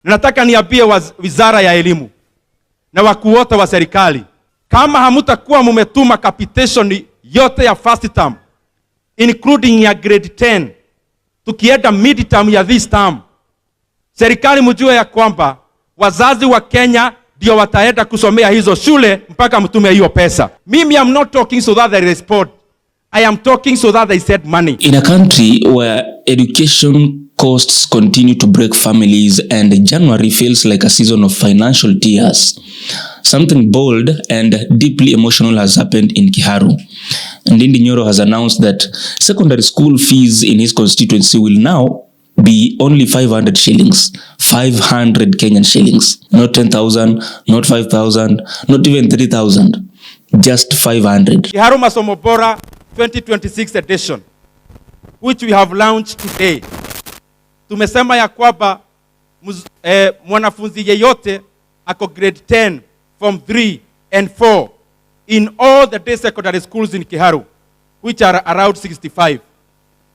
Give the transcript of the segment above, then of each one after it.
Nataka niambie wizara ya elimu na wakuu wote wa serikali, kama hamutakuwa mumetuma capitation yote ya first term including ya grade 10 tukienda mid term ya this term, serikali mjue ya kwamba wazazi wa Kenya ndio wataenda kusomea hizo shule mpaka mtume hiyo pesa. Mimi am not talking so that they respond. I am talking so that they save money. In a country where education costs continue to break families and January feels like a season of financial tears, something bold and deeply emotional has happened in Kiharu. Ndindi Nyoro has announced that secondary school fees in his constituency will now be only 500 shillings, 500 Kenyan shillings, not 10,000, not 5,000, not even 3,000, just 500. Kiharu Masomo Bora 2026 edition, which we have launched today. Tumesema ya kwamba mwanafunzi yeyote ako grade 10 from 3 and 4 in all the day secondary schools in Kiharu, which are around 65,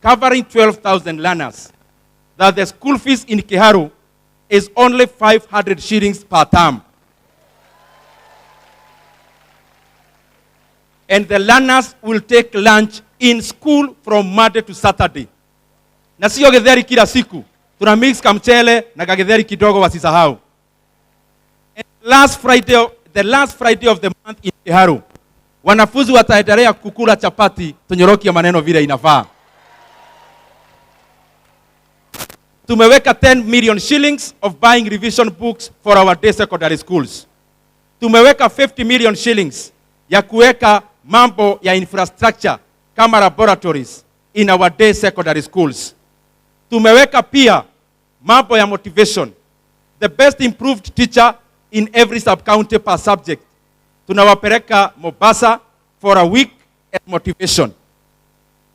covering 12,000 learners, that the school fees in Kiharu is only 500 shillings per term. And the learners will take lunch in school from Monday to Saturday. Na sio githeri kila siku. Tuna mix kamchele na kagitheri kidogo wasisahau. And the last Friday of the month in Kiharu, wanafunzi wataendelea kukula chapati, tunyoroki ya maneno vile inafaa. Tumeweka 10 million shillings of buying revision books for our day secondary schools. Tumeweka 50 million shillings ya kuweka mambo ya infrastructure kama laboratories in our day secondary schools. Tumeweka pia mambo ya motivation, the best improved teacher in every sub-county per subject. Tunawapeleka Mombasa for a week at motivation.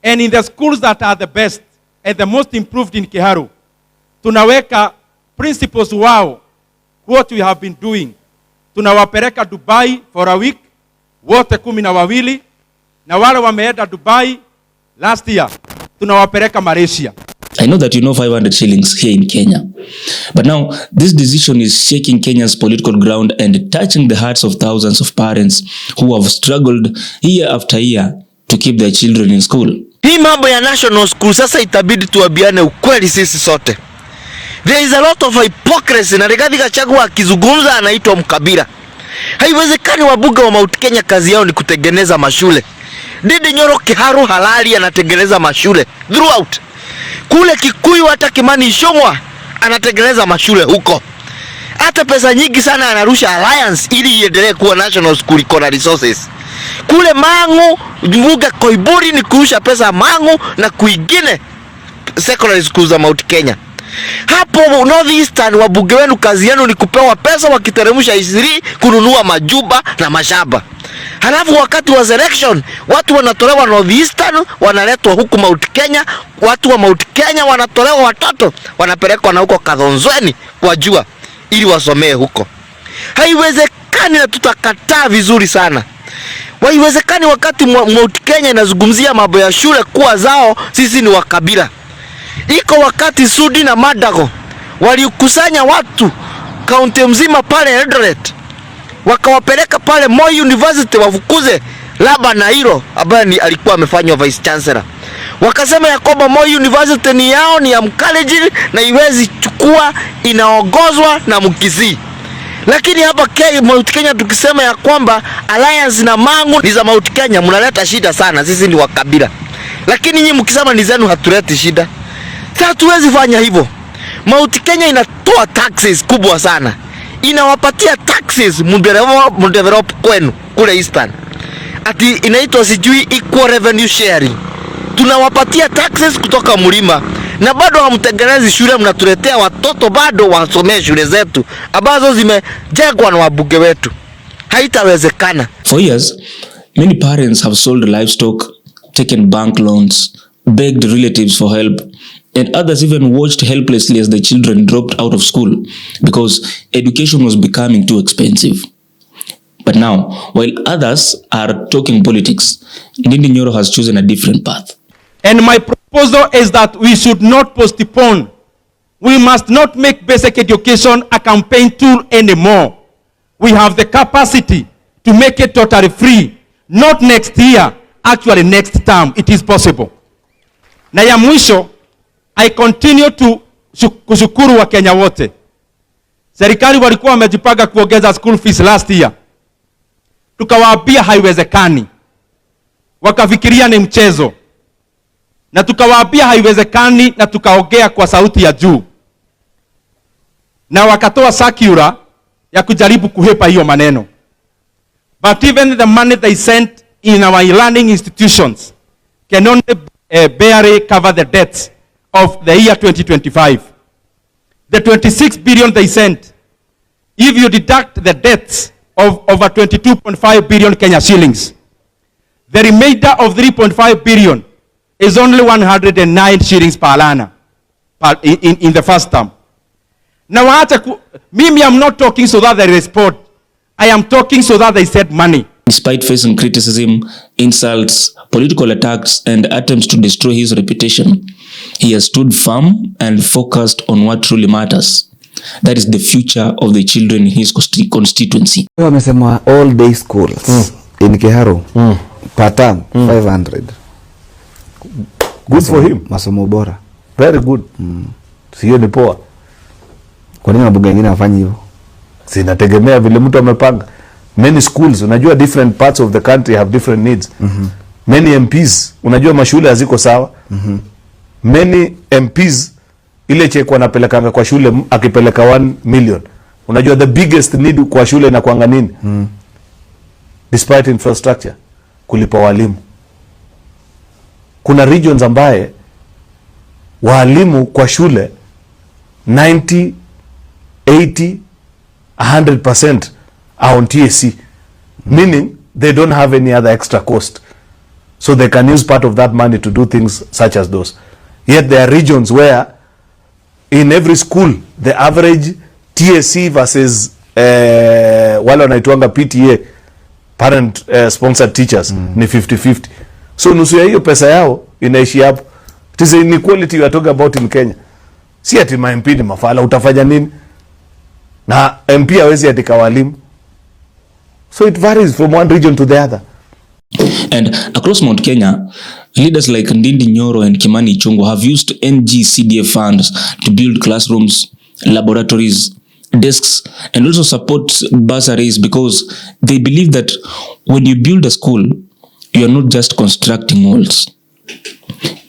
And in the schools that are the best and the most improved in Kiharu, tunaweka principals wao, what we have been doing. Tunawapeleka Dubai for a week, wote 12, na wale wameenda Dubai last year, tunawapeleka Malaysia. I know that you know 500 shillings here in Kenya. But now, this decision is shaking Kenya's political ground and touching the hearts of thousands of parents who have struggled year after year to keep their children in school. Hii mambo ya national school sasa itabidi tuambiane ukweli sisi sote. There is a lot of hypocrisy na Rigathi Gachagua akizungumza anaitwa mkabila. Haiwezekani wabunge wa Mount Kenya kazi yao ni kutengeneza mashule. Ndindi Nyoro Kiharu halali anatengeneza mashule throughout. Kule Kikuyu hata Kimani Ichung'wa anatengeneza mashule huko. Hata pesa nyingi sana anarusha alliance ili iendelee kuwa national school iko na resources. Kule Mang'u, mbuga Koiburi ni kurusha pesa Mang'u na kuingine secondary schools za Mount Kenya. Hapo Northeastern wabunge wenu kazi yenu ni kupewa pesa wakiteremsha isiri kununua majumba na mashamba. Halafu wakati wa selection watu wanatolewa Northeastern wanaletwa huku Mount Kenya, watu wa Mount Kenya wanatolewa watoto wanapelekwa na huko Kadhonzweni kwa jua ili wasomee huko. Haiwezekani na tutakataa vizuri sana. Haiwezekani wakati Mount Kenya inazungumzia mambo ya shule kuwa zao sisi ni wakabila. Iko wakati Sudi na Madago walikusanya watu kaunti mzima pale Eldoret, wakawapeleka pale Moi University wafukuze Laba na Hiro ambaye alikuwa amefanywa vice chancellor. Wakasema ya kwamba Moi University ni yao, ni ya Mkaleji na iwezi chukua, inaongozwa na Mkisii. Lakini hapa Mount Kenya tukisema ya kwamba alliance na Mang'u ni za Mount Kenya, mnaleta shida sana, sisi ni wakabila. Lakini nyinyi mkisema ni zenu hatuleti shida. Sasa tuwezi fanya hivyo. Mount Kenya inatoa taxes kubwa sana. Inawapatia taxes mdevelop kwenu kule Eastern. Ati inaitwa sijui equal revenue sharing. Tunawapatia taxes kutoka mlima na bado hamtengenezi shule, mnatuletea watoto bado wasomee shule zetu ambazo zimejengwa na wabunge wetu. Haitawezekana. For years, many parents have sold livestock, taken bank loans, begged relatives for help, and others even watched helplessly as the children dropped out of school because education was becoming too expensive. But now, while others are talking politics, Ndindi Nyoro has chosen a different path. And my proposal is that we should not postpone We must not make basic education a campaign tool anymore. We have the capacity to make it totally free. Not next year, actually next term. It is possible. Na ya mwisho, I continue to kushukuru wa Kenya wote. Serikali walikuwa wamejipanga kuongeza school fees last year. Tukawaambia haiwezekani. Wakafikiria ni mchezo. Na tukawaambia haiwezekani na tukaongea kwa sauti ya juu. Na wakatoa circular ya kujaribu kuhepa hiyo maneno. But even the money they sent in our learning institutions can only barely cover the debts of the year 2025. The 26 billion they sent, if you deduct the debts of over 22.5 billion Kenya shillings, the remainder of 3.5 billion is only 109 shillings per annum in the first term. Now, Mimi, I'm not talking so that they respond. I am talking so that they send money. Despite facing criticism, insults, political attacks, and attempts to destroy his reputation, he has stood firm and focused on what truly matters. That is the future of the children in his constituency. Wamesema all day schools in Kiharu per term 500. Good for him. Masomo bora. Very good. Sio ni poa. Kwa nini mabuga mengine hawafanyi hivyo? Sinategemea vile mtu amepanga. Many schools, unajua different parts of the country have different needs. Many MPs, unajua mashule haziko sawa. Many MPs ile cheko anapelekanga kwa shule akipeleka 1 million. Unajua the biggest need kwa shule inakuanga nini? Despite infrastructure, kulipa walimu. Kuna regions ambaye walimu kwa shule 90, 80, 100% are on TSC, meaning they don't have any other extra cost, so they can use part of that money to do things such as those. Yet there are regions where in every school the average TSC versus wale wanaitwanga PTA, parent sponsored teachers, ni 50-50. So nusu ya hiyo pesa yao inaishi hapo. It is inequality you are talking about in Kenya. Si ati MP ni mafala, utafanya nini? Na MP hawezi atika walimu. So it varies from one region to the other. And across Mount Kenya, leaders like Ndindi Nyoro and Kimani Ichung'wa have used NG-CDF funds to build classrooms, laboratories, desks, and also support bursaries, because they believe that when you build a school, you are not just constructing walls.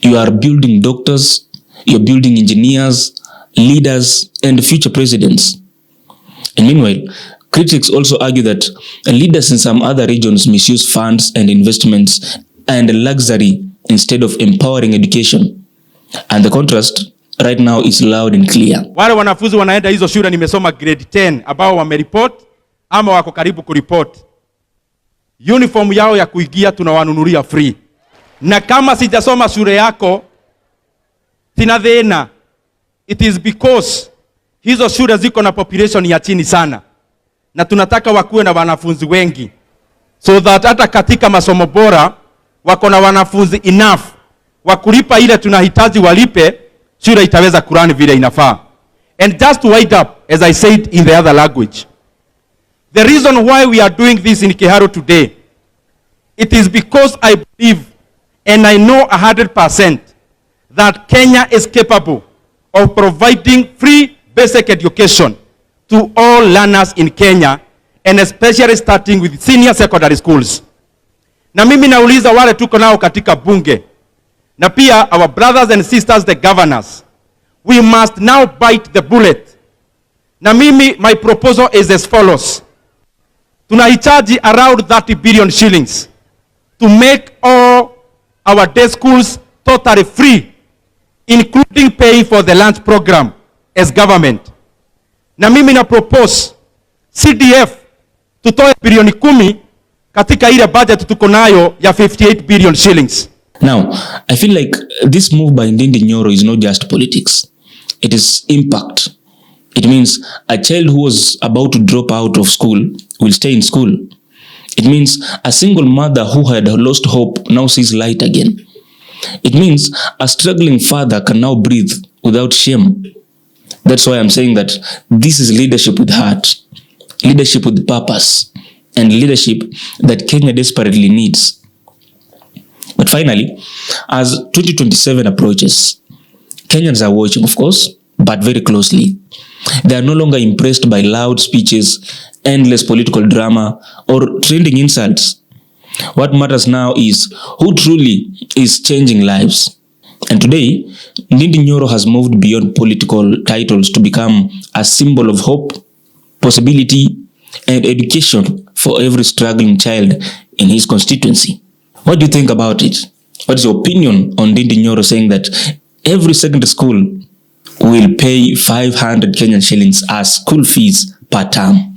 You are building doctors, you are building engineers, leaders, and future presidents. And meanwhile, critics also argue that leaders in some other regions misuse funds and investments and luxury instead of empowering education. And the contrast right now is loud and clear. Wale wanafunzi wanaenda hizo shule nimesoma grade 10 ambao wameriport ama wako karibu kuriport, uniform yao ya kuingia tunawanunulia free. Na kama sijasoma shule yako sina dhena, it is because hizo shule ziko na population ya chini sana, na tunataka wakuwe na wanafunzi wengi, so that hata katika masomo bora wako na wanafunzi enough wakulipa ile tunahitaji walipe, shule itaweza kurani vile inafaa. And just to wind up, as I said in the other language, the reason why we are doing this in Kiharu today, it is because I believe and I know 100% that Kenya is capable of providing free basic education to all learners in Kenya, and especially starting with senior secondary schools. Na mimi nauliza wale tuko nao katika bunge, na pia our brothers and sisters the governors, we must now bite the bullet. Na mimi, my proposal is as follows. Tunahitaji around 30 billion shillings to make all our day schools totally free, including paying for the lunch program as government. Na mimi na propose CDF tutoe bilioni 10 katika ile budget tuko nayo ya 58 billion shillings. Now, I feel like this move by Ndindi Nyoro is not just politics. It is impact. It means a child who was about to drop out of school will stay in school. It means a single mother who had lost hope now sees light again. It means a struggling father can now breathe without shame. That's why I'm saying that this is leadership with heart, leadership with purpose, and leadership that Kenya desperately needs. But finally, as 2027 approaches, Kenyans are watching, of course, but very closely. They are no longer impressed by loud speeches, endless political drama, or trending insults. What matters now is who truly is changing lives. And today, Ndindi Nyoro has moved beyond political titles to become a symbol of hope, possibility, and education for every struggling child in his constituency. What do you think about it? What is your opinion on Ndindi Nyoro saying that every secondary school will pay 500 Kenyan shillings as school fees per term?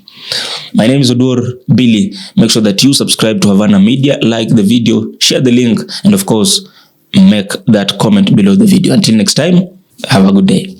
My name is Odur Billy. Make sure that you subscribe to Havana Media, like the video, share the link, and of course, make that comment below the video. Until next time, have a good day.